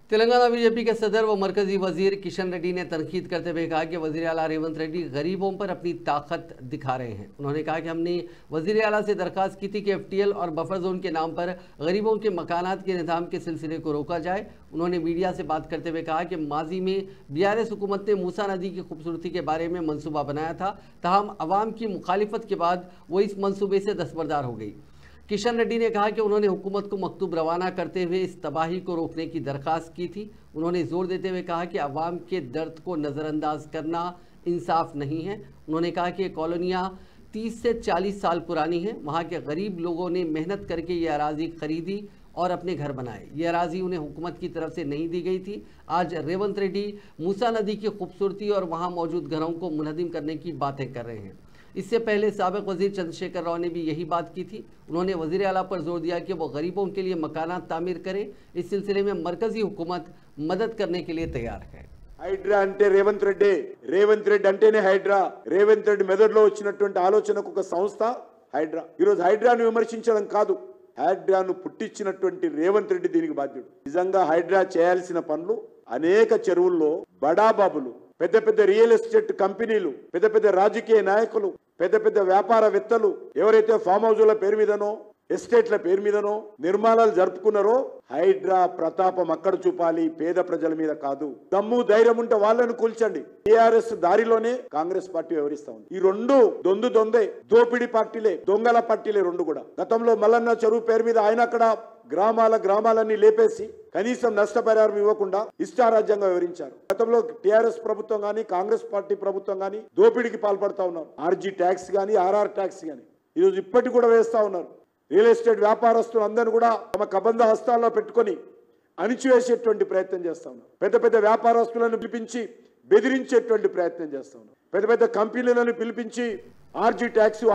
Telangana BJP के सदर व मरकजी वजीर किशन रेड्डी ने तनकीद करते हुए कहा कि वजीर आला रेवंत रेड्डी गरीबों पर अपनी ताकत दिखा रहे हैं। उन्होंने कहा कि हमने वजीर आला से दरख्वास्त की थी कि FTL और बफर जोन के नाम पर गरीबों के मकानात के निज़ाम के सिलसिले को रोका जाए। उन्होंने मीडिया से बात करते हुए कहा कि माजी में BRS हुकूमत ने मूसा नदी की खूबसूरती के बारे में मनसूबा बनाया था, ताहम अवाम की मुखालिफत के बाद वो इस मनसूबे से दस्तबरदार हो गई। किशन रेड्डी ने कहा कि उन्होंने हुकूमत को मकतूब रवाना करते हुए इस तबाही को रोकने की दरख्वास्त की थी। उन्होंने जोर देते हुए कहा कि अवाम के दर्द को नज़रअंदाज करना इंसाफ नहीं है। उन्होंने कहा कि कॉलोनियाँ 30 से 40 साल पुरानी हैं, वहाँ के गरीब लोगों ने मेहनत करके ये अराज़ी खरीदी और अपने घर बनाए। ये अराज़ी उन्हें हुकूमत की तरफ से नहीं दी गई थी। आज रेवंत रेड्डी मूसा नदी की खूबसूरती और वहाँ मौजूद घरों को मुनहदिम करने की बातें कर रहे हैं। इससे पहले साबिक वजीर चंद्रशेखर राव ने भी यही बात की थी। उन्होंने वजीर आला पर जोर दिया कि वो गरीबों के लिए मकानात तामीर करें। इस सिलसिले में मरकजी हुकूमत मदद करने के लिए तैयार है। హైడ్రా అంటే రేవంత్ రెడ్డి అంటేనే హైడ్రా. రేవంత్ రెడ్డి మెదడులో వచ్చినటువంటి ఆలోచనకు ఒక సంస్థ హైడ్రా. ఈరోజు హైడ్రాను విమర్శించడం కాదు, హైడ్రాను పుట్టించినటువంటి రేవంత్ రెడ్డి దీనికి బాధ్యుడు. నిజంగా హైడ్రా చేయాల్సిన పనులు అనేక చెరువుల్లో బడాబాబులు, పెద్ద పెద్ద రియల్ ఎస్టేట్ కంపెనీలు, పెద్ద పెద్ద రాజకీయ నాయకులు, పెద్ద పెద్ద వ్యాపారవేత్తలు ఎవరైతే ఫామ్ హౌజుల పేరు మీదనో ఎస్టేట్ల పేరు మీదనో నిర్మాణాలు జరుపుకున్నారో హైడ్రా ప్రతాపం అక్కడ చూపాలి, పేద ప్రజల మీద కాదు. దమ్ము ధైర్యం ఉంటే వాళ్ళను కూల్చండి. టీఆర్ఎస్ దారిలోనే కాంగ్రెస్ పార్టీ వ్యవహరిస్తా ఉంది. ఈ రెండు దొందే దోపిడీ పార్టీలే, దొంగల పార్టీలే రెండు కూడా. గతంలో మల్లన్న చెరువు పేరు మీద ఆయన అక్కడ గ్రామాలన్నీ లేపేసి కనీసం నష్టపరిహారం ఇవ్వకుండా ఇష్టారాజ్యంగా వివరించారు. గతంలో టీఆర్ఎస్ ప్రభుత్వం గానీ కాంగ్రెస్ పార్టీ ప్రభుత్వం గానీ దోపిడీకి పాల్పడతా ఉన్నారు. RG ట్యాక్స్ గానీ RR ట్యాక్స్ గానీ ఈరోజు ఇప్పటికి కూడా వేస్తా ఉన్నారు. రియల్ ఎస్టేట్ వ్యాపారస్తులు అందరూ కూడా తమ కబంధ హస్తాల్లో పెట్టుకొని అణిచివేసేటువంటి ప్రయత్నం చేస్తా ఉన్నారు. పెద్ద పెద్ద వ్యాపారస్తులను పిలిపించి బెదిరించేటువంటి ప్రయత్నం చేస్తా ఉన్నారు. పెద్ద పెద్ద కంపెనీలను పిలిపించి RG ట్యాక్స్